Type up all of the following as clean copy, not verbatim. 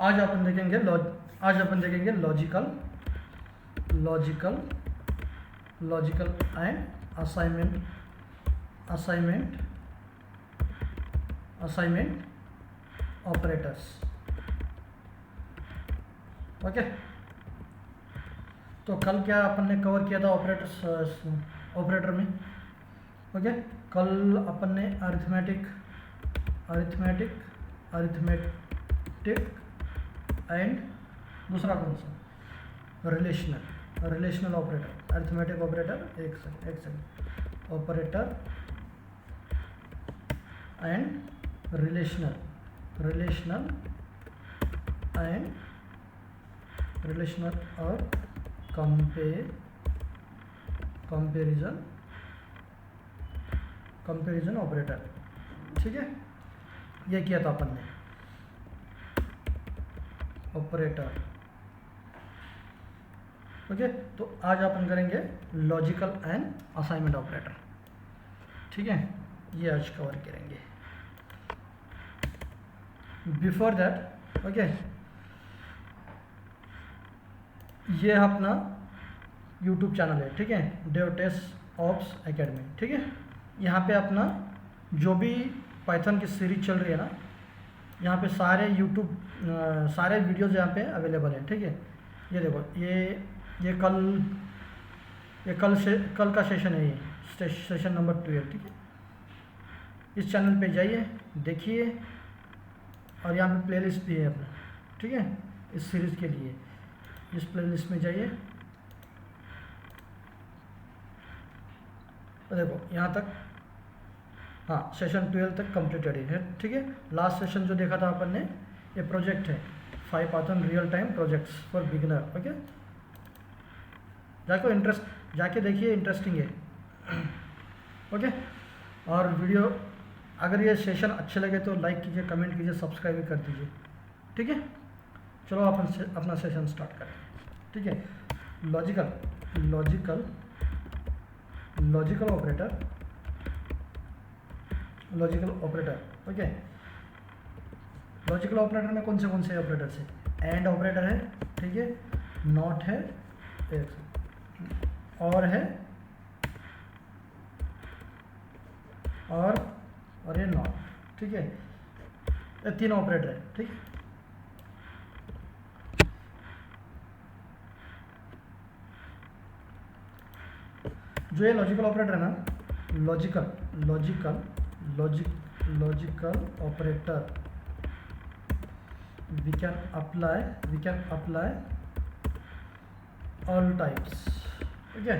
आज अपन देखेंगे logical and assignment operators. Okay, तो कल क्या अपन ने कवर किया था ऑपरेटर में। ओके, कल अपन ने अरिथमेटिक एंड दूसरा कौन सा, रिलेशनल ऑपरेटर, अरिथमेटिक ऑपरेटर, एक सेकंड, ऑपरेटर एंड रिलेशनल और कंपेरिजन ऑपरेटर। ठीक है, ये किया था अपन ने ऑपरेटर। ओके, तो आज अपन करेंगे लॉजिकल एंड असाइनमेंट ऑपरेटर। ठीक है, ये आज कवर करेंगे। बिफोर दैट, ओके, ये अपना यूट्यूब चैनल है। ठीक है, DevTestOps Academy। ठीक है, यहाँ पे अपना जो भी पाइथन की सीरीज चल रही है ना, यहाँ पे सारे सारे वीडियोज़ यहाँ पे अवेलेबल हैं। ठीक है, ये देखो, ये कल का सेशन है, ये सेशन नंबर 12। ठीक है, इस चैनल पे जाइए, देखिए, और यहाँ पे प्लेलिस्ट भी है अपना। ठीक है, इस सीरीज़ के लिए इस प्लेलिस्ट में जाइए, तो देखो यहाँ तक, हाँ, सेशन 12 तक कंप्लीटेड है। ठीक है, लास्ट सेशन जो देखा था अपन ने, ये प्रोजेक्ट है 5 Python real time projects for beginner. Okay, जाके देखिए, इंटरेस्टिंग है। ओके, और वीडियो अगर ये सेशन अच्छे लगे तो लाइक कीजिए, कमेंट कीजिए, सब्सक्राइब भी कर दीजिए। ठीक है, चलो अपन अपना सेशन स्टार्ट करें। ठीक है, logical operator. Okay, logical operator में कौन से ऑपरेटर्स है? एंड ऑपरेटर है, ठीक है, नॉट है, और है, और ये नॉट। ठीक है, ये 3 ऑपरेटर है। ठीक है, जो ये लॉजिकल ऑपरेटर है ना, logical operator, we can apply all types. ठीक है,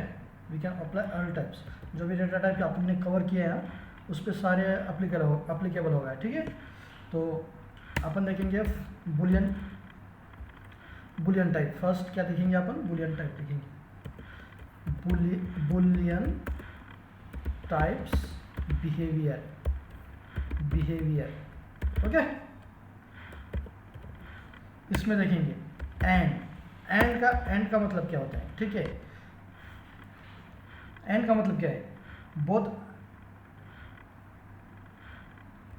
we can apply all types, जो भी डेटा टाइप आपने कवर किए हैं उस पर सारे अप्लीकेबल होगा। ठीक है, तो अपन देखेंगे बुलियन टाइप। फर्स्ट क्या देखेंगे अपन? बुलियन टाइप देखेंगे, बुलियन टाइप्स बिहेवियर। ओके, इसमें देखेंगे एंड का मतलब क्या होता है। ठीक है, एंड का मतलब क्या है?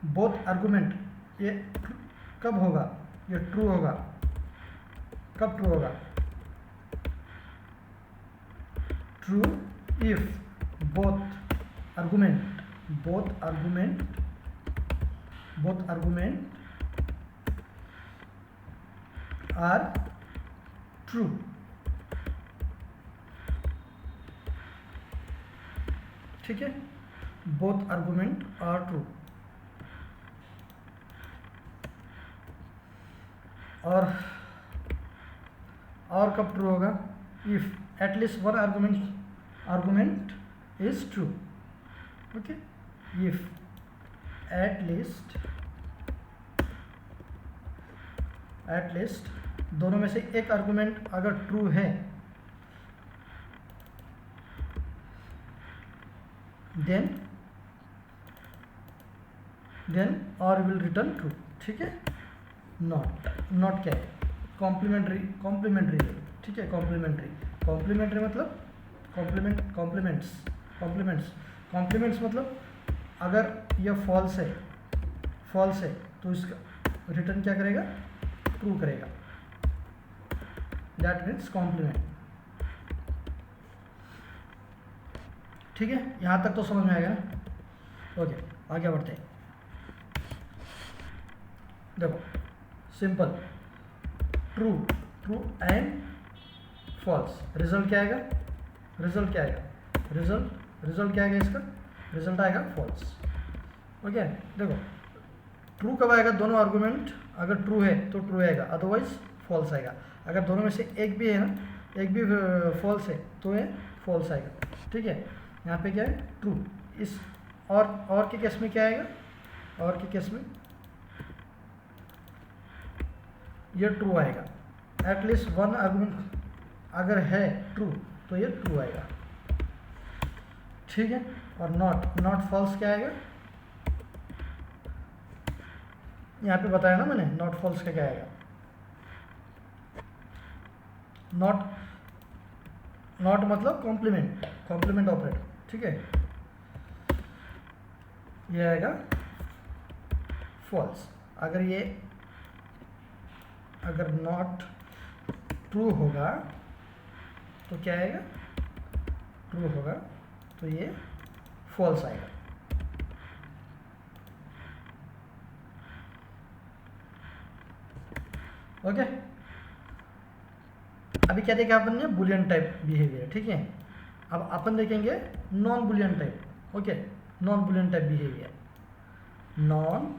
बोथ आर्गुमेंट, ये कब होगा? ये ट्रू होगा। कब ट्रू होगा? True if both argument are true. ठीक है, बोथ आर्गुमेंट आर ट्रू। और कब ट्रू होगा? If at least one argument is true. Okay, if at least दोनों में से एक आर्गुमेंट अगर ट्रू है, देन और विल रिटर्न ट्रू। ठीक है, नॉट क्या है? कॉम्प्लीमेंट्री। ठीक है, कॉम्प्लीमेंट्री मतलब कॉम्प्लीमेंट्स मतलब अगर यह फॉल्स है तो इसका रिटर्न क्या करेगा? ट्रू करेगा, दैट मीन्स कॉम्प्लीमेंट। ठीक है, यहाँ तक तो समझ में आ गया ना। ओके, आगे बढ़ते हैं। देखो simple, true true and false, result क्या आएगा, रिजल्ट क्या आएगा, रिजल्ट क्या आएगा, इसका रिजल्ट आएगा फॉल्स। ओके, देखो ट्रू कब आएगा, दोनों आर्गुमेंट अगर ट्रू है तो ट्रू आएगा, अदरवाइज फॉल्स आएगा। अगर दोनों में से एक भी है ना, एक भी फॉल्स है तो ये फॉल्स आएगा। ठीक है, यहाँ पे क्या है, ट्रू। इस और के केस में क्या आएगा, और के केस में ये ट्रू आएगा। एटलीस्ट वन आर्गुमेंट अगर है ट्रू तो ये ट्रू आएगा। ठीक है, और नॉट फॉल्स क्या आएगा, यहाँ पे बताया ना मैंने, नॉट फॉल्स का क्या आएगा, नॉट मतलब कॉम्प्लीमेंट ऑपरेटर। ठीक है, ये आएगा फॉल्स। अगर नॉट ट्रू होगा तो क्या आएगा, ट्रू होगा तो ये फॉल्स आएगा। ओके, अभी क्या देखा अपन ने, बुलियन टाइप बिहेवियर। ठीक है, अब अपन देखेंगे non Boolean type. Okay, non Boolean type behaviour, non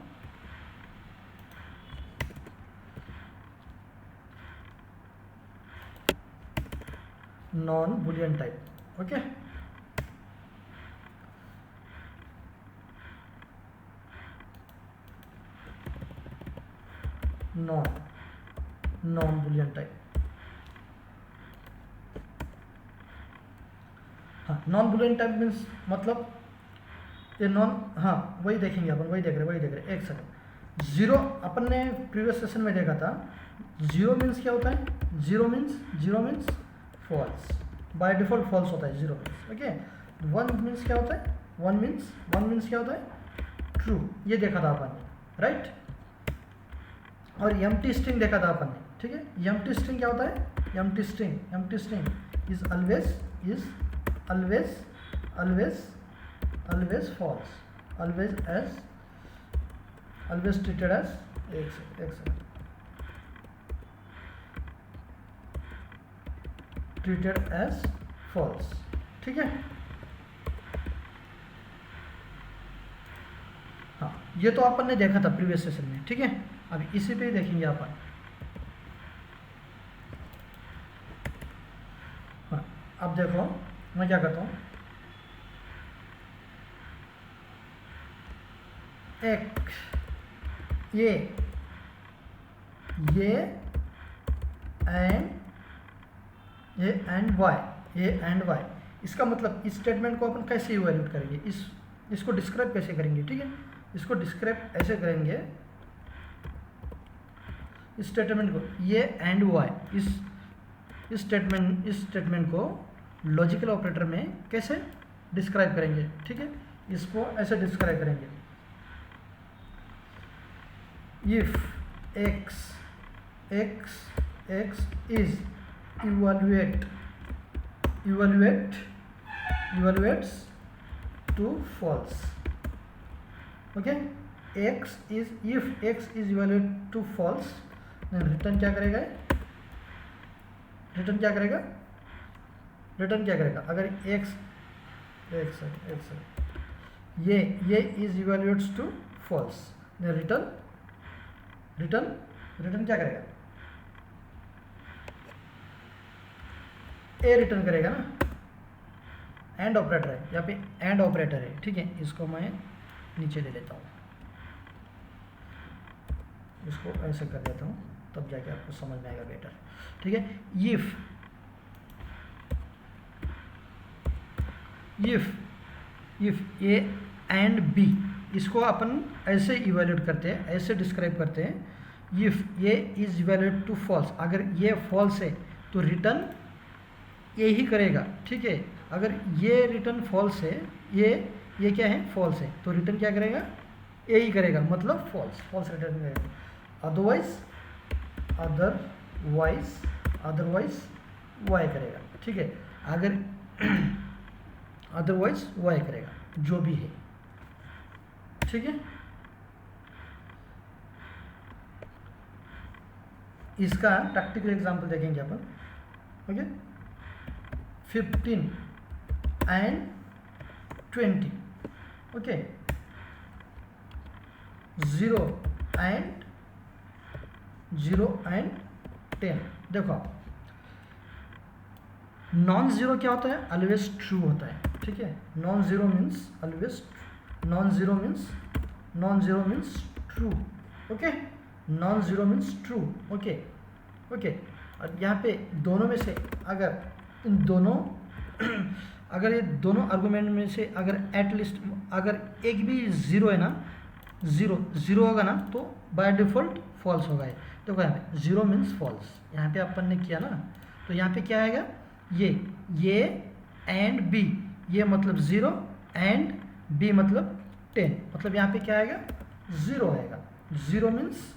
Boolean type. Okay, non Boolean type. हाँ, नॉन बुलियन टाइप मीन्स मतलब ये हाँ वही देखेंगे अपन, वही देख रहे। एक सेकंड, जीरो अपन ने प्रीवियस सेशन में देखा था, जीरो मीन्स क्या होता है, zero means false, by default false होता है zero means. Okay, one means क्या होता है, वन मीन्स क्या होता है, ट्रू, ये देखा था अपन ने, राइट। और एम्प्टी स्ट्रिंग देखा था अपन ने। ठीक है, एम्प्टी स्ट्रिंग क्या होता है, empty string is always false, always treated as treated as false। ठीक है, हाँ ये तो अपन ने देखा था प्रीवियस सेशन में। ठीक है, अब इसी पे ही देखेंगे अपन। हाँ, अब देखो मैं क्या करता हूँ, एक ये एंड वाई, इसका मतलब इस स्टेटमेंट को अपन कैसे इवैल्यूएट करेंगे, इसको डिस्क्राइब कैसे करेंगे। ठीक है, इसको डिस्क्राइब ऐसे करेंगे, इस स्टेटमेंट को, ये एंड वाई, इस स्टेटमेंट को लॉजिकल ऑपरेटर में कैसे डिस्क्राइब करेंगे। ठीक है, इसको ऐसे डिस्क्राइब करेंगे, if x is evaluates to false। Okay, if x is evaluated to false, return क्या करेगा, रिटर्न क्या करेगा अगर x ये is evaluates to false, return क्या करेगा, ए रिटर्न करेगा ना, एंड ऑपरेटर है यहाँ पे, एंड ऑपरेटर है। ठीक है, इसको मैं नीचे ले लेता हूँ, इसको ऐसे कर देता हूँ, तब जाके आपको समझ में आएगा बेटर। ठीक है, इफ ए एंड बी, इसको अपन ऐसे इवैल्यूएट करते हैं, ऐसे डिस्क्राइब करते हैं, if A is evaluate to false, अगर ये फॉल्स है तो रिटर्न ये ही करेगा। ठीक है, अगर ये रिटर्न फॉल्स है, ये क्या है, फॉल्स है, तो रिटर्न क्या करेगा, ए ही करेगा, मतलब फॉल्स रिटर्न करेगा। अदरवाइज वाई करेगा, ठीक है। अगर अदरवाइज वाई करेगा, जो भी है, ठीक है। इसका प्रैक्टिकल एग्जांपल देखेंगे अपन, ओके। 15 and 20, okay. 0 and 10। देखो आप, नॉन जीरो क्या होता है? ऑलवेज ट्रू होता है, ठीक है। Non zero means always, non zero means true, okay. Non zero means true, okay okay. और यहाँ पे दोनों में से अगर इन दोनों अगर ये दोनों आर्गुमेंट में से अगर एटलीस्ट अगर एक भी जीरो है ना, जीरो होगा ना, तो बाय डिफ़ॉल्ट फॉल्स होगा। देखो यहाँ पे जीरो मीन्स फॉल्स, यहाँ पे अपन ने किया ना, तो यहाँ पे क्या आएगा? ये एंड बी, ये मतलब ज़ीरो एंड बी मतलब 10, मतलब यहाँ पे क्या आएगा? ज़ीरो आएगा। ज़ीरो मीन्स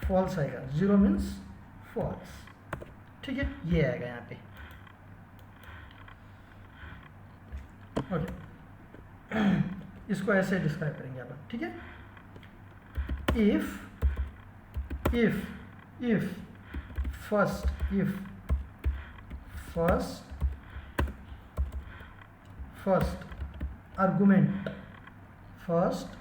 फॉल्स आएगा, ज़ीरो मीन्स फॉल्स, ठीक है। ये आएगा यहाँ पे, ओके। इसको ऐसे डिस्क्राइब करेंगे अपन, ठीक है। If first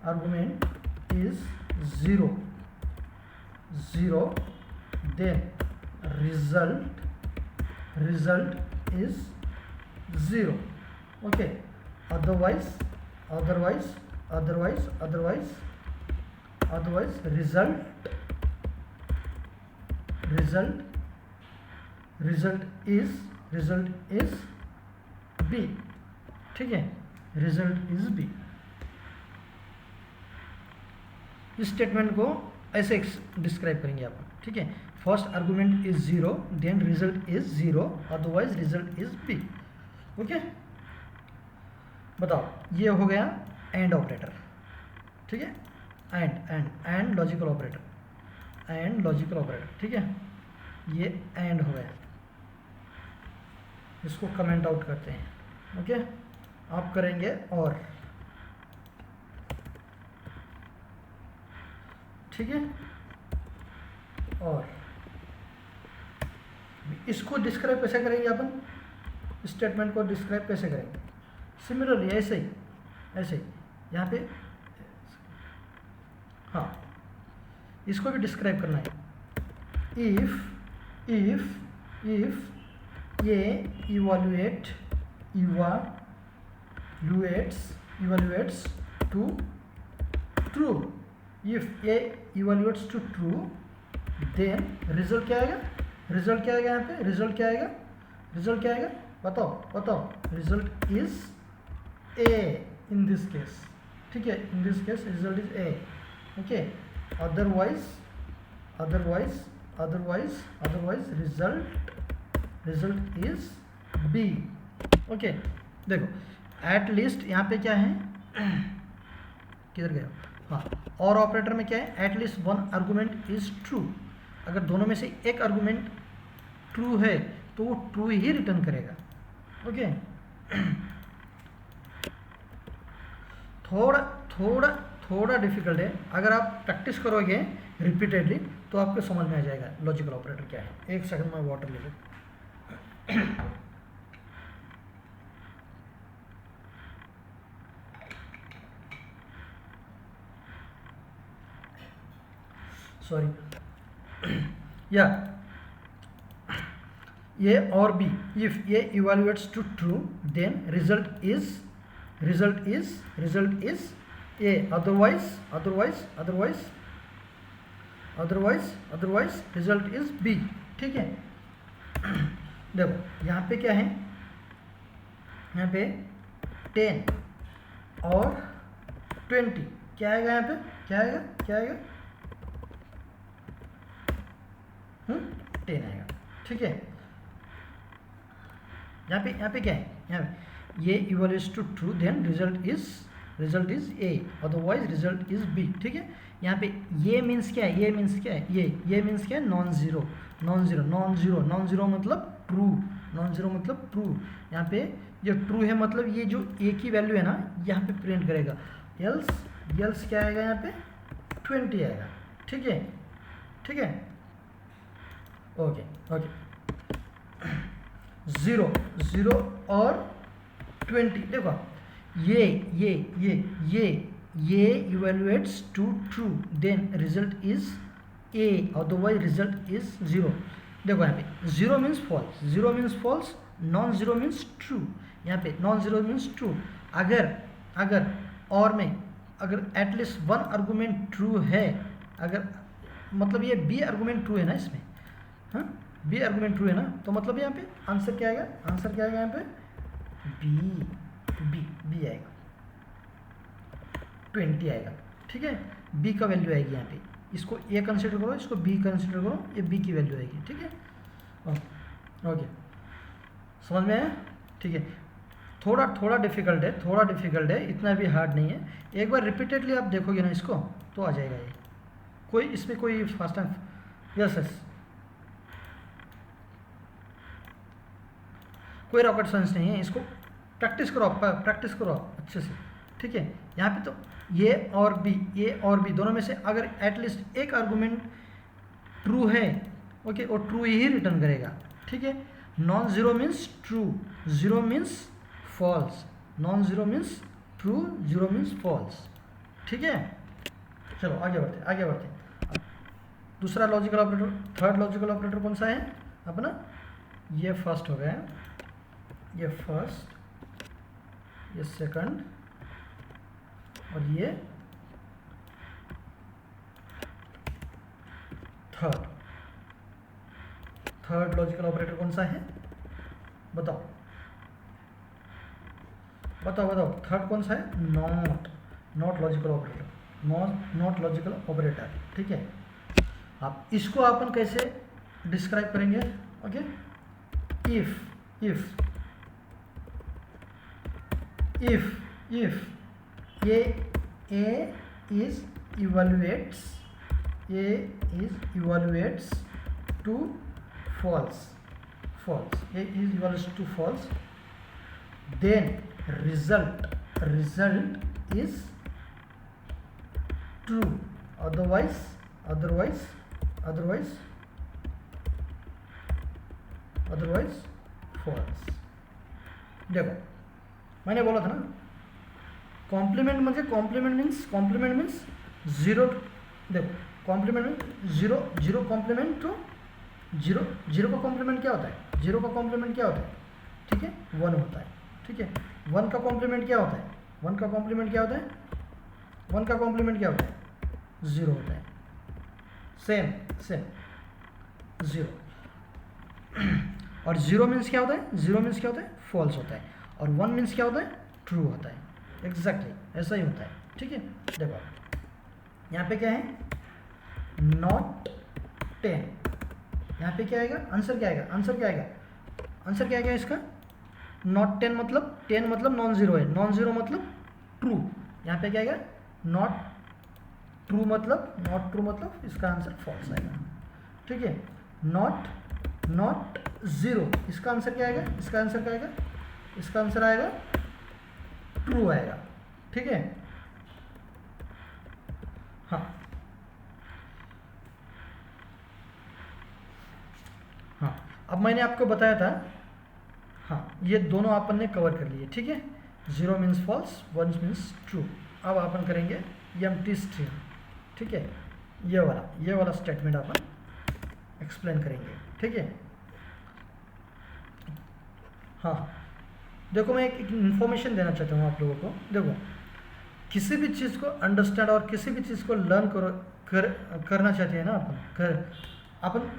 argument is 0, then result is 0, okay। otherwise result is b, ठीक है। result is b। इस स्टेटमेंट को ऐसे डिस्क्राइब करेंगे आप, ठीक है। First argument is 0, then result is 0, otherwise result is B, okay. बताओ, ये हो गया एंड ऑपरेटर, ठीक है। एंड लॉजिकल ऑपरेटर, ठीक है। ये एंड हो गया, इसको कमेंट आउट करते हैं, ओके। आप करेंगे और, ठीक है। और इसको डिस्क्राइब कैसे करेंगे अपन? स्टेटमेंट को डिस्क्राइब कैसे करेंगे? सिमिलरली ऐसे ही यहाँ पे, हाँ, इसको भी डिस्क्राइब करना है। इफ ये evaluates to true, if a evaluates to true, then result क्या आएगा? यहाँ पे रिजल्ट क्या आएगा? बताओ। Result is a in this case, ठीक है। In this case result is a, okay. Otherwise result is b, okay. देखो एट लीस्ट यहाँ पे क्या है, किधर गया? हाँ, और ऑपरेटर में क्या है? At least one argument is true. अगर दोनों में से एक आर्गुमेंट ट्रू है तो वो ट्रू ही रिटर्न करेगा, ओके। थोड़ा डिफिकल्ट है, अगर आप प्रैक्टिस करोगे रिपीटेडली तो आपको समझ में आ जाएगा लॉजिकल ऑपरेटर क्या है। एक सेकंड में वाटर ले लो। सॉरी, या ए और B, if A evaluates to true, then result is A, otherwise result is B, ठीक है। देखो यहाँ पे क्या है? यहाँ पे 10 और 20 क्या आएगा? यहाँ पे क्या आएगा? 10 आएगा, ठीक है। यहाँ पे क्या है? यहाँ पे ये evaluates to true, then result is result is A, otherwise result is B. ठीक है, यहाँ पे ये मीन्स क्या है, ये मीन्स क्या है, ये मीन्स क्या है, non zero. Non zero, non zero, non zero मतलब ट्रू, नॉन जीरो मतलब ट्रू। यहाँ पे ये ट्रू है मतलब ये जो ए की वैल्यू है ना यहाँ पे प्रिंट करेगा, एल्स क्या आएगा यहाँ पे 20 आएगा। ठीक है, ठीक है, ओके ओके। 0 और 20, देखो ये evaluates to true, then result is A, otherwise result is 0। देखो यहाँ पे 0 means false, 0 means false, non zero means true. यहाँ पे नॉन जीरो मीन्स ट्रू। अगर और में अगर एटलीस्ट वन आर्गूमेंट ट्रू है, अगर मतलब ये बी आर्गूमेंट ट्रू है ना इसमें, हाँ बी आर्गूमेंट ट्रू है ना, तो मतलब यहाँ पे आंसर क्या आएगा, आंसर क्या आएगा यहाँ पे बी आएगा, 20 आएगा। ठीक है, बी का वैल्यू आएगी यहाँ पे, इसको ए कंसिडर करो, इसको बी कंसिडर करो, ये बी की वैल्यू आएगी। ठीक है, ओके, समझ में आया? ठीक है, थोड़ा डिफिकल्ट है, इतना भी हार्ड नहीं है। एक बार रिपीटेडली आप देखोगे ना इसको तो आ जाएगा ये, कोई इसमें कोई फर्स्ट टाइम, यस कोई रॉकेट साइंस नहीं है, इसको प्रैक्टिस करो आप अच्छे से। ठीक है, यहाँ पे तो ए और बी दोनों में से अगर एटलीस्ट एक आर्गूमेंट ट्रू है, ओके, और ट्रू ही रिटर्न करेगा। ठीक है, non zero means true, zero means false, non zero means true, zero means false. ठीक है, चलो आगे बढ़ते। दूसरा logical operator, third logical operator कौन सा है अपना, ये फर्स्ट हो गया, ये फर्स्ट, ये सेकंड और ये थर्ड लॉजिकल ऑपरेटर कौन सा है, बताओ थर्ड कौन सा है, not logical operator, not logical operator. ठीक है, आप इसको अपन कैसे डिस्क्राइब करेंगे, okay, if A is evaluates to false, A is evaluates to false, then result is true, otherwise false। देखो मैंने बोला था ना, कॉम्प्लीमेंट मीन्स जीरो। देखो complement means zero complement to zero का कॉम्प्लीमेंट क्या होता है, ठीक है, 1 होता है। ठीक है, 1 का कॉम्प्लीमेंट क्या होता है, 1 का कॉम्प्लीमेंट क्या होता है, 0 होता है। सेम 0। और 0 मीन्स क्या होता है, फॉल्स होता है, और 1 मीन्स क्या होता है, ट्रू होता है। एग्जैक्टली ऐसा ही होता है। ठीक है, देखो यहाँ पे क्या है, नॉट 10, यहाँ पे क्या आएगा, आंसर क्या आएगा इसका, नॉट 10 मतलब नॉन जीरो है, नॉन जीरो मतलब ट्रू। यहाँ पे क्या आएगा, नॉट ट्रू मतलब इसका आंसर फॉल्स आएगा। ठीक है, नॉट जीरो, इसका आंसर क्या आएगा, इसका आंसर आएगा ट्रू आएगा। ठीक है, हाँ, अब मैंने आपको बताया था, हाँ ये दोनों अपन ने कवर कर लिए। ठीक है, 0 मीन्स फॉल्स, 1 मीन्स ट्रू। अब अपन करेंगे एम्प्टी स्ट्रिंग। ठीक है, ये वाला स्टेटमेंट अपन एक्सप्लेन करेंगे। ठीक है, हाँ देखो मैं एक इन्फॉर्मेशन देना चाहता हूँ आप लोगों को। देखो किसी भी चीज़ को अंडरस्टैंड और किसी भी चीज़ को लर्न करना चाहते हैं ना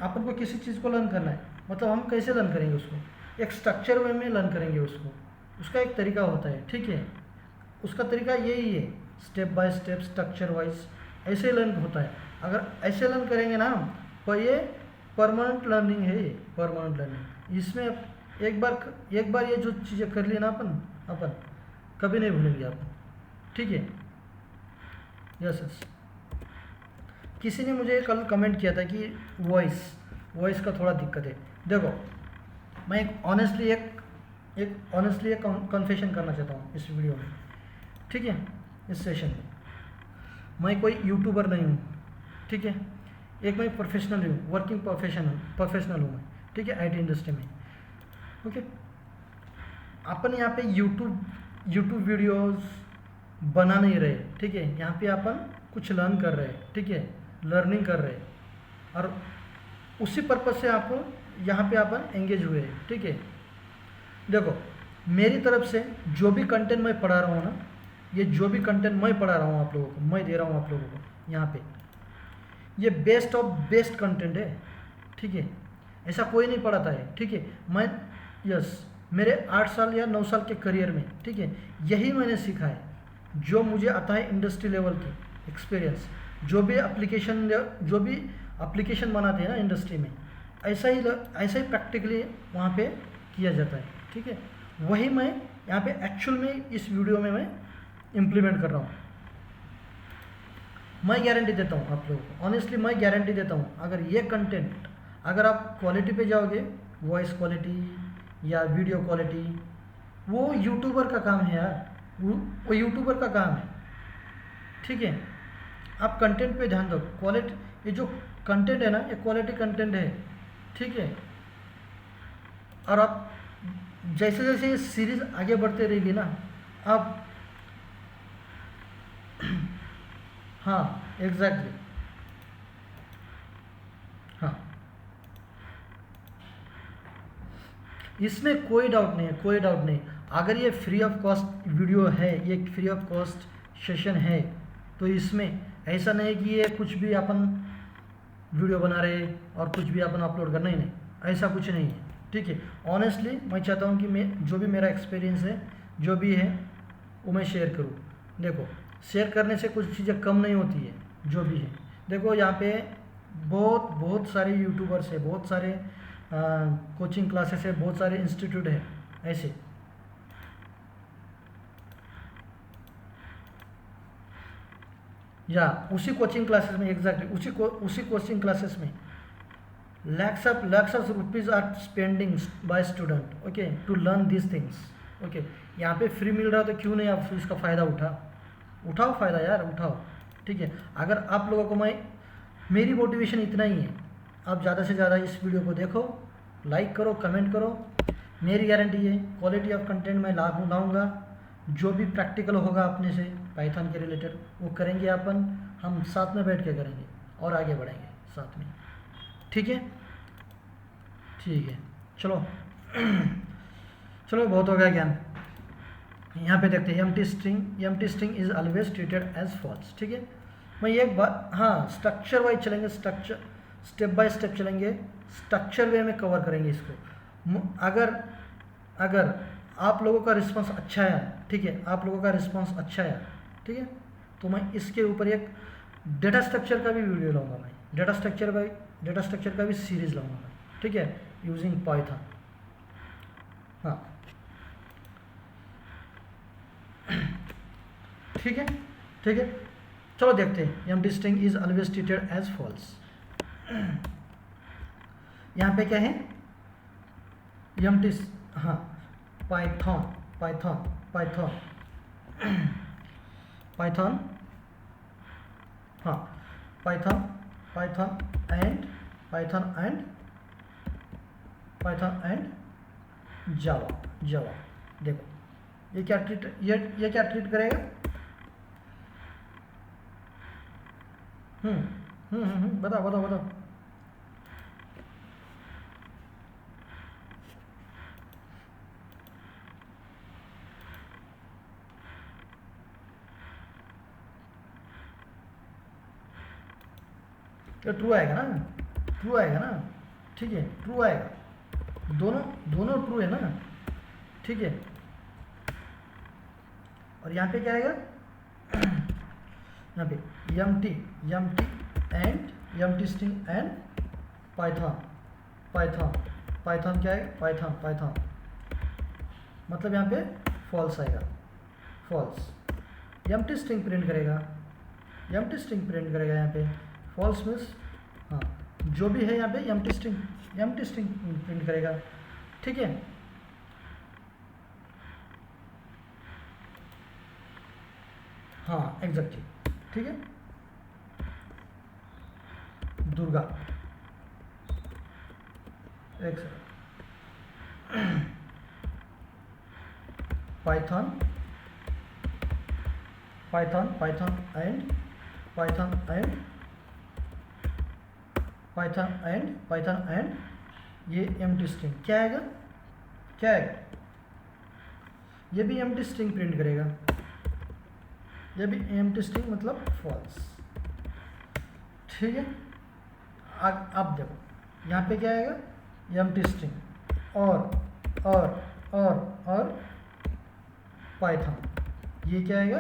अपन को किसी चीज़ को लर्न करना है, मतलब हम कैसे लर्न करेंगे उसको, एक स्ट्रक्चर वे में लर्न करेंगे उसको, उसका एक तरीका होता है। ठीक है, उसका तरीका यही है, step by step, structure wise, ऐसे लर्न होता है। अगर ऐसे लर्न करेंगे ना तो ये परमानेंट लर्निंग है, ये परमानेंट लर्निंग। इसमें एक बार ये जो चीज़ें कर ली ना अपन कभी नहीं भूलेंगे आप। ठीक है। Yes yes. किसी ने मुझे कल कमेंट किया था कि वॉइस का थोड़ा दिक्कत है। देखो, मैं एक ऑनेस्टली एक कन्फेशन करना चाहता हूँ इस वीडियो में, ठीक है, इस सेशन में। मैं कोई यूट्यूबर नहीं हूँ, ठीक है, एक मैं प्रोफेशनल हूँ, वर्किंग प्रोफेशनल हूँ मैं, ठीक है, आईटी इंडस्ट्री में। ओके, अपन यहाँ पे यूट्यूब वीडियोस बना नहीं रहे, ठीक है, यहाँ पे अपन कुछ लर्न कर रहे हैं, ठीक है, लर्निंग कर रहे हैं, और उसी पर्पज से आपको यहाँ पे अपन एंगेज हुए हैं, ठीक है। देखो, मेरी तरफ से जो भी कंटेंट मैं पढ़ा रहा हूँ ना, ये जो भी कंटेंट मैं पढ़ा रहा हूँ आप लोगों को, मैं दे रहा हूँ आप लोगों को यहाँ पे, ये बेस्ट ऑफ बेस्ट कंटेंट है, ठीक है। ऐसा कोई नहीं पढ़ाता है, ठीक है। मैं मेरे 8 साल या 9 साल के करियर में, ठीक है, यही मैंने सीखा है, जो मुझे आता है इंडस्ट्री लेवल की एक्सपीरियंस। जो भी एप्लीकेशन बनाते हैं ना इंडस्ट्री में, ऐसा ही प्रैक्टिकली वहाँ पे किया जाता है, ठीक है। वही मैं यहाँ पे एक्चुअल में इस वीडियो में मैं इम्प्लीमेंट कर रहा हूँ। मैं गारंटी देता हूँ आप लोगों को, ऑनेस्टली मैं गारंटी देता हूँ, अगर ये कंटेंट, अगर आप क्वालिटी पे जाओगे, वॉइस क्वालिटी या वीडियो क्वालिटी, वो यूट्यूबर का काम है यार, वो यूट्यूबर का काम है, ठीक है। आप कंटेंट पे ध्यान दो, क्वालिटी, ये जो कंटेंट है ना, ये क्वालिटी कंटेंट है, ठीक है। और आप जैसे जैसे ये सीरीज आगे बढ़ते रहेगी ना, आप हाँ एग्जैक्टली, हाँ, इसमें कोई डाउट नहीं है, कोई डाउट नहीं। अगर ये फ्री ऑफ कॉस्ट वीडियो है, ये फ्री ऑफ कॉस्ट सेशन है, तो इसमें ऐसा नहीं कि ये कुछ भी अपन वीडियो बना रहे और कुछ भी अपन अपलोड करना ही नहीं, ऐसा कुछ नहीं है, ठीक है। ऑनेस्टली मैं चाहता हूँ कि मैं जो भी मेरा एक्सपीरियंस है, जो भी है, वो मैं शेयर करूँ। देखो, शेयर करने से कुछ चीज़ें कम नहीं होती है, जो भी है। देखो, यहाँ पे बहुत सारे यूट्यूबर्स है, बहुत सारे कोचिंग क्लासेस है, बहुत सारे इंस्टीट्यूट है ऐसे। या उसी कोचिंग क्लासेस में, एग्जैक्टली उसी कोचिंग क्लासेस में lakhs of rupees are spending by student, okay, to learn these things, okay। यहाँ पे फ्री मिल रहा है तो क्यों नहीं आप इसका फ़ायदा उठाओ फ़ायदा यार, उठाओ, ठीक है। अगर आप लोगों को मेरी मोटिवेशन इतना ही है, आप ज़्यादा से ज़्यादा इस वीडियो को देखो, लाइक करो, कमेंट करो। मेरी गारंटी है, क्वालिटी ऑफ कंटेंट मैं लाऊंगा, जो भी प्रैक्टिकल होगा अपने से पाइथन के रिलेटेड, वो करेंगे अपन, हम साथ में बैठ के करेंगे और आगे बढ़ेंगे साथ में, ठीक है, ठीक है। चलो चलो, बहुत हो गया ज्ञान। यहाँ पे देखते हैं, empty string is always treated as false, ठीक है। मैं एक बात, हाँ, स्ट्रक्चर वाइज चलेंगे, स्टेप बाय स्टेप चलेंगे, स्ट्रक्चर वे में कवर करेंगे इसको। अगर आप लोगों का रिस्पांस अच्छा है, ठीक है, आप लोगों का रिस्पांस अच्छा है, ठीक है, तो मैं इसके ऊपर एक डेटा स्ट्रक्चर का भी वीडियो लाऊंगा, मैं डेटा स्ट्रक्चर का भी सीरीज लाऊंगा मैं, ठीक है, यूजिंग पाइथन। हाँ, ठीक है। चलो देखते हैं, empty string is always treated as false. यहाँ पे क्या है, एम्प्टी, हाँ, पाइथन, हाँ, पाइथन एंड जावा। देखो, ये क्या ट्रीट करेगा, बताओ। तो ट्रू आएगा ना, ठीक है, ट्रू आएगा, दोनों ट्रू है ना, ठीक है। और यहाँ पे क्या आएगा, यहाँ पे एम्प्टी स्ट्रिंग एंड पाइथन क्या है, पाइथन, मतलब यहाँ पे फॉल्स आएगा, फॉल्स, एम्प्टी स्ट्रिंग प्रिंट करेगा, एम्प्टी स्ट्रिंग प्रिंट करेगा यहाँ पे। फॉल्स मीन्स हाँ जो भी है यहाँ पे एम्प्टी स्ट्रिंग प्रिंट करेगा, ठीक है। हाँ एग्जैक्टली, ठीक है। दुर्गा, एक सेकंड, पाइथन एंड ये एम्प्टी स्ट्रिंग क्या आएगा, क्या आएगा, ये भी एम्प्टी स्ट्रिंग प्रिंट करेगा, ये भी एम्प्टी स्ट्रिंग मतलब फॉल्स, ठीक है। अब देखो यहाँ पे क्या आएगा, एम्प्टी स्ट्रिंग और पाइथन, ये क्या आएगा,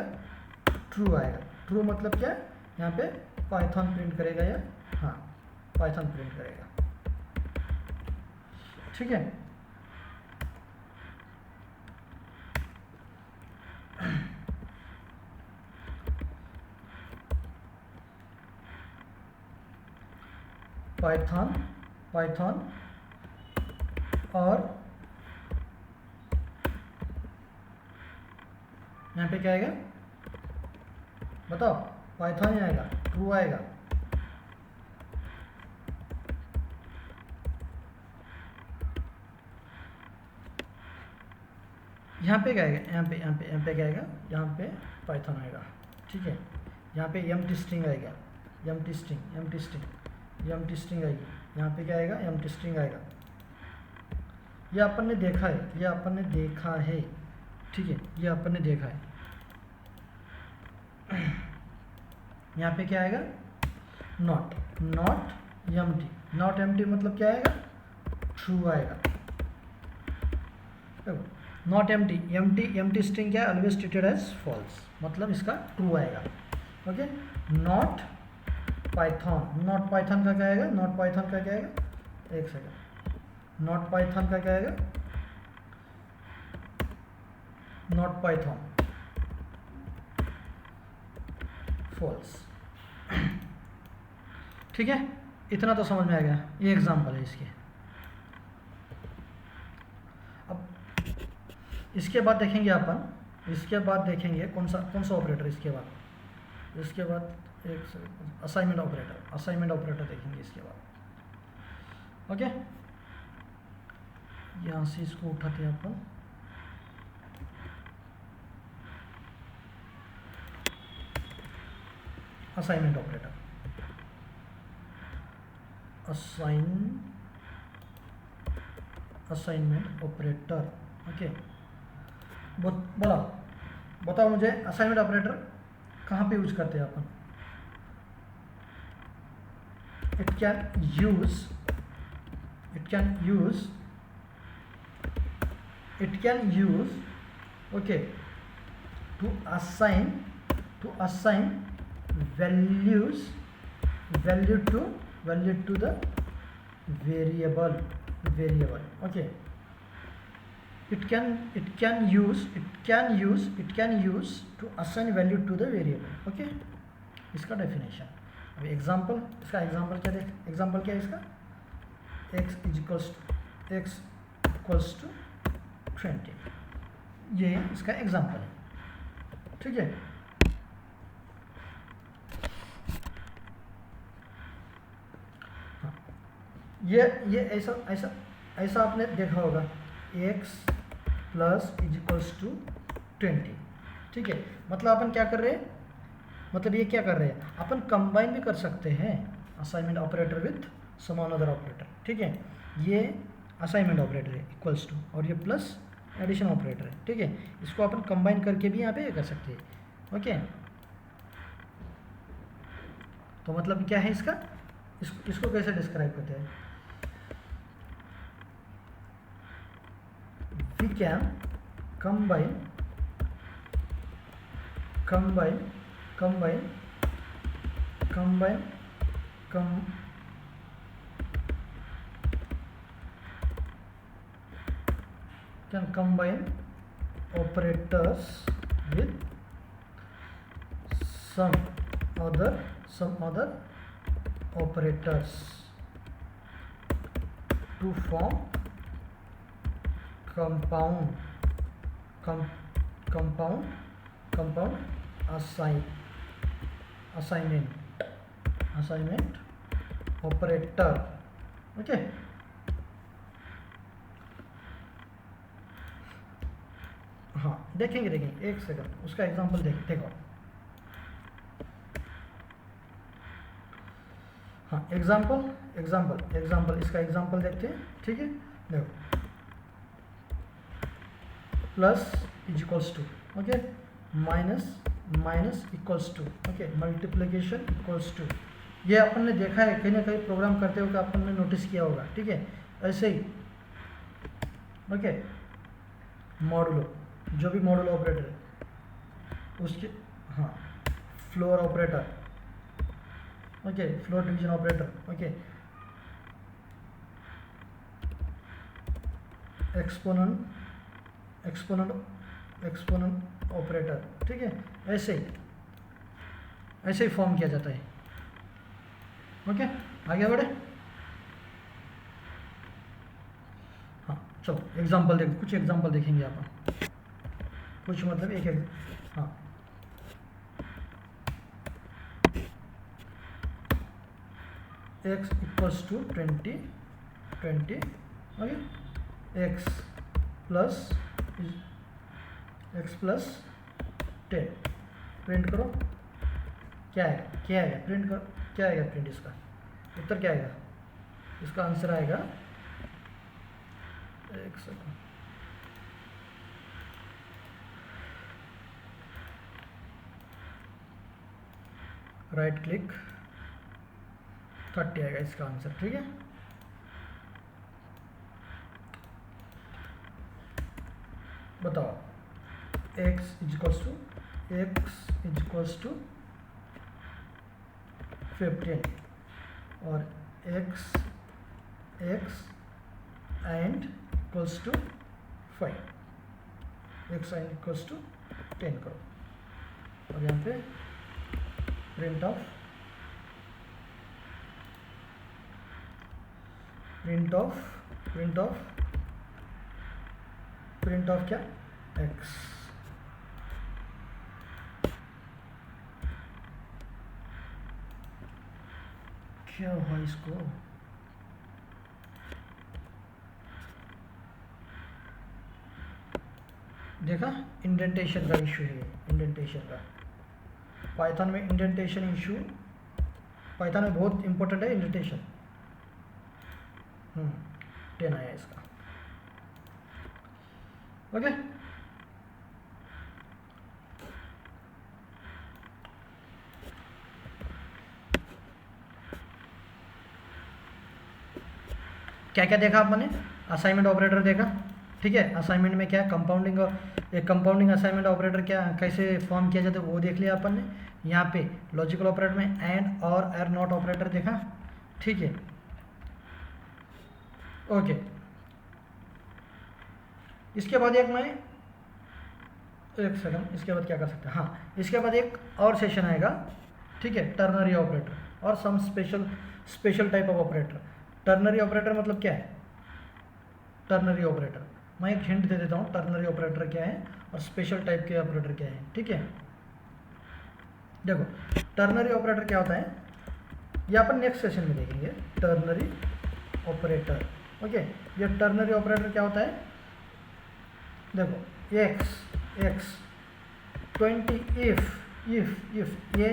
ट्रू आएगा। ट्रू मतलब क्या है, यहाँ पे पाइथन प्रिंट करेगा या हाँ पाइथन प्रिंट करेगा, ठीक है। पाइथन और यहाँ पे क्या आएगा बताओ, पाइथन ही आएगा, ट्रू आएगा। यहाँ पे क्या आएगा, यहाँ पे क्या आएगा, यहाँ पे पाइथन आएगा, ठीक है। यहाँ पे एम्प्टी स्ट्रिंग आएगा, एम्प्टी स्ट्रिंग आएगी, यहाँ पे क्या आएगा, एम्प्टी स्ट्रिंग आएगा। ये अपन ने देखा है, ठीक है, ये अपन ने देखा है। यहाँ पे क्या आएगा, नॉट एम्प्टी मतलब क्या आएगा, ट्रू आएगा। नॉट एम्प्टी स्ट्रिंग क्या है, ऑलवेज ट्रीटेड एज फॉल्स, मतलब इसका ट्रू आएगा, ओके। नॉट पाइथन का क्या आएगा, एक सेकंड, नॉट पाइथन का क्या आएगा, नॉट पाइथन फॉल्स, ठीक है। इतना तो समझ में आ गया, ये एग्जाम्पल है इसके। अब इसके बाद देखेंगे कौन सा ऑपरेटर, इसके बाद एक असाइनमेंट ऑपरेटर देखेंगे इसके बाद, ओके। यहाँ से इसको उठाते हैं अपन, असाइनमेंट ऑपरेटर, ओके। बताओ मुझे असाइनमेंट ऑपरेटर कहाँ पे यूज करते हैं अपन। It can use okay to assign value to the variable, okay. It can use to assign value to the variable, okay. इसका डेफिनेशन, अभी एग्जांपल क्या है इसका, x इक्वल्स टू 20, ये इसका एग्जांपल है, ठीक है। ये ऐसा आपने देखा होगा, x प्लस इक्वल्स टू 20, ठीक है। मतलब अपन क्या कर रहे हैं, मतलब ये क्या कर रहे हैं, अपन कंबाइन भी कर सकते हैं assignment operator with some another operator, ठीक है। ये असाइनमेंट ऑपरेटर है इक्वल्स टू, और ये प्लस एडिशन ऑपरेटर है, ठीक है। इसको अपन कंबाइन करके भी यहाँ पे कर सकते हैं, ओके। तो मतलब क्या है इसका, इसको कैसे डिस्क्राइब करते हैं, we can combine operators with some other operators to form compound assignment operator. Okay हाँ देखेंगे एक सेकंड उसका एग्जांपल देखो। हाँ एग्जांपल इसका एग्जांपल देखते हैं। ठीक है देखो plus is equals to okay minus equals to okay multiplication equals to. ये अपन ने देखा है कहीं ना कहीं प्रोग्राम करते हुए अपन ने नोटिस किया होगा। ठीक है ऐसे ही ओके मॉडुलो जो भी मॉडुलो ऑपरेटर है उसके हाँ floor operator okay floor division operator okay exponent operator. ठीक है ऐसे ही फॉर्म किया जाता है। ओके आगे बढ़े। हाँ चलो एग्जांपल कुछ एग्जांपल देखेंगे अपन कुछ मतलब एक हाँ x equals to 20 okay x plus 10 print करो क्या आएगा प्रिंट करो क्या आएगा प्रिंट इसका उत्तर क्या आएगा इसका आंसर आएगा एक सेकंड राइट क्लिक 30 आएगा इसका आंसर। ठीक है बताओ x इक्वल्स टू 15 और x and equals to 5 x and equals to 10 करो और यहाँ पे प्रिंट ऑफ क्या x क्या हुआ इसको देखा इंडेंटेशन का इशू है इंडेंटेशन का पाइथन में इंडेंटेशन इशू पाइथन में बहुत इंपॉर्टेंट है इंडेंटेशन 10 आया इसका ओके क्या क्या देखा आपने असाइनमेंट ऑपरेटर देखा। ठीक है असाइनमेंट में क्या कंपाउंडिंग असाइनमेंट ऑपरेटर क्या कैसे फॉर्म किया जाता है वो देख लिया अपन ने। यहाँ पे लॉजिकल ऑपरेटर में एंड और आर नॉट ऑपरेटर देखा। ठीक है ओके इसके बाद एक सेकंड इसके बाद क्या कर सकते हैं हाँ इसके बाद एक और सेशन आएगा। ठीक है टर्नरी ऑपरेटर और some special type of operator. Ternary operator मतलब क्या है टर्नरी ऑपरेटर मैं एक हिंट दे देता हूँ टर्नरी ऑपरेटर क्या है और स्पेशल टाइप के ऑपरेटर क्या है। ठीक है देखो टर्नरी ऑपरेटर क्या होता है ये अपन नेक्स्ट सेशन में देखेंगे टर्नरी ऑपरेटर। ओके ये टर्नरी ऑपरेटर क्या होता है देखो x 20 if a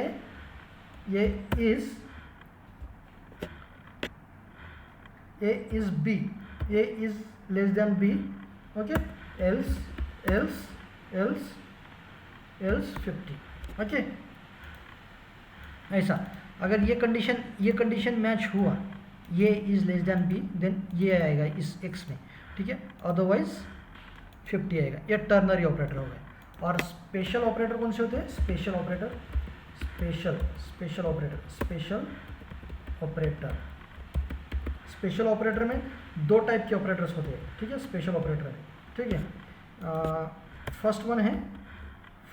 is b a is less than b okay else 50 okay ऐसा अगर ये कंडीशन मैच हुआ ये is less than B then ये आएगा इस x में। ठीक है अदरवाइज 50 आएगा। ये टर्नरी ऑपरेटर हो गए। और स्पेशल ऑपरेटर कौन से होते हैं स्पेशल ऑपरेटर में दो टाइप के ऑपरेटर्स होते हैं। ठीक है स्पेशल ऑपरेटर में। ठीक है फर्स्ट वन है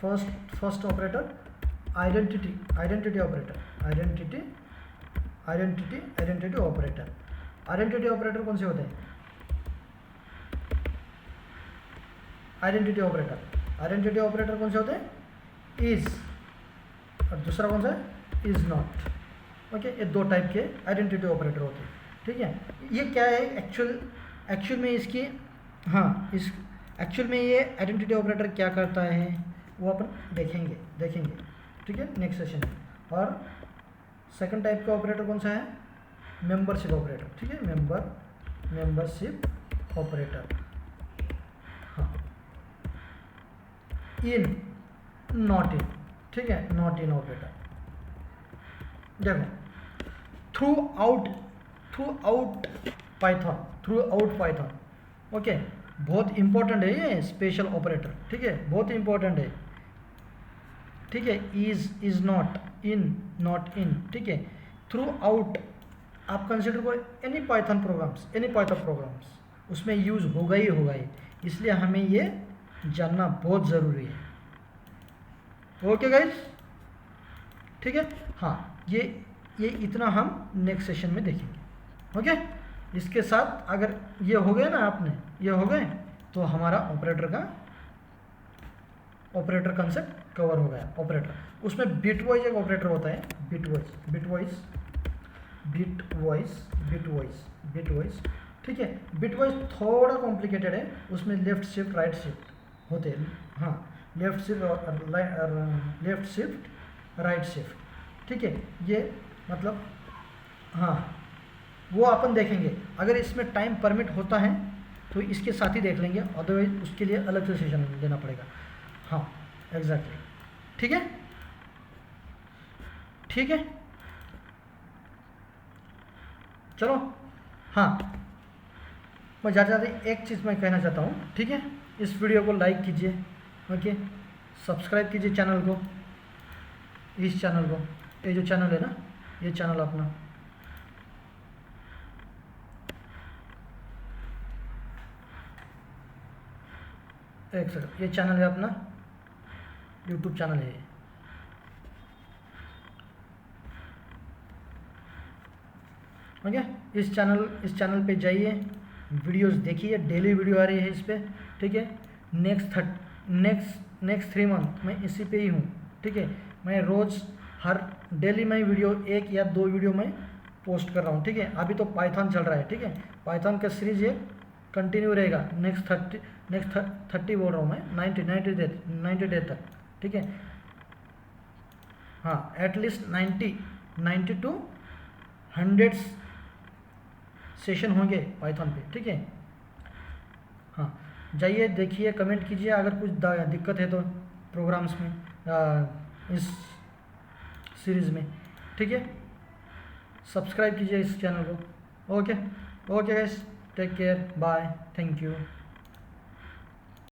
first operator identity operator, identity operator. Identity operator कौन से होते हैं? आइडेंटिटी ऑपरेटर कौन से होते हैं? इज, और दूसरा कौन सा है? Is not. ओके, ये दो टाइप के आइडेंटिटी ऑपरेटर होते हैं, ठीक है। ये क्या है एक्चुअल में इसकी, हाँ, इस एक्चुअल में ये आइडेंटिटी ऑपरेटर क्या करता है वो अपन देखेंगे, ठीक है, नेक्स्ट सेशन में। और सेकंड टाइप का ऑपरेटर कौन सा है? मेंबरशिप ऑपरेटर, ठीक है, मेंबरशिप ऑपरेटर। हाँ, इन, नॉट इन, ठीक है, नॉट इन ऑपरेटर। देखो, थ्रू आउट पाइथन, ओके, बहुत इंपॉर्टेंट है ये स्पेशल ऑपरेटर, ठीक है, बहुत इंपॉर्टेंट है, ठीक है। इज नॉट इन, ठीक है। थ्रू आउट आप कंसिडर करो एनी पाइथन प्रोग्राम्स, उसमें यूज़ होगा ही, इसलिए हमें ये जानना बहुत ज़रूरी है। ओके गाइस, ठीक है। हाँ, ये इतना हम नेक्स्ट सेशन में देखेंगे। ओके, इसके साथ अगर ये हो गए ना, ये हो गए, तो हमारा ऑपरेटर कंसेप्ट कवर हो गया। ऑपरेटर, उसमें बिट वाइज एक ऑपरेटर होता है, बिट वाइज, ठीक है। बिट वाइज थोड़ा कॉम्प्लिकेटेड है, उसमें लेफ्ट शिफ्ट राइट शिफ्ट होते हैं। हाँ, लेफ्ट शिफ्ट राइट शिफ्ट, ठीक है। ये मतलब, हाँ, वो अपन देखेंगे। अगर इसमें टाइम परमिट होता है तो इसके साथ ही देख लेंगे, अदरवाइज उसके लिए अलग से सेशन देना पड़ेगा। हाँ, एग्जैक्टली, ठीक है, चलो। हाँ, मैं ज़्यादा एक चीज़ मैं कहना चाहता हूँ, ठीक है। इस वीडियो को लाइक कीजिए, ओके, सब्सक्राइब कीजिए चैनल को, इस चैनल को, ये जो चैनल है ना, ये चैनल अपना, एक सेकंड, ये चैनल है अपना, यूट्यूब चैनल है। ओके, इस चैनल पे जाइए, वीडियोस देखिए, डेली वीडियो आ रही है इस पर, ठीक है। नेक्स्ट 3 मंथ मैं इसी पे ही हूँ, ठीक है। मैं रोज़ हर डेली मैं वीडियो 1 या 2 वीडियो मैं पोस्ट कर रहा हूँ, ठीक है। अभी तो पाइथन चल रहा है, ठीक है, पाइथन का सीरीज ये कंटिन्यू रहेगा, नेक्स्ट 30 बोल रहा हूँ मैं, 90 डे तक, ठीक है। हाँ, एटलीस्ट 90 to 100 सेशन होंगे पाइथन पे, ठीक है। हाँ, जाइए देखिए, कमेंट कीजिए अगर कुछ दिक्कत है तो प्रोग्राम्स में, इस सीरीज़ में, ठीक है। सब्सक्राइब कीजिए इस चैनल को। Okay guys, take care, bye, thank you.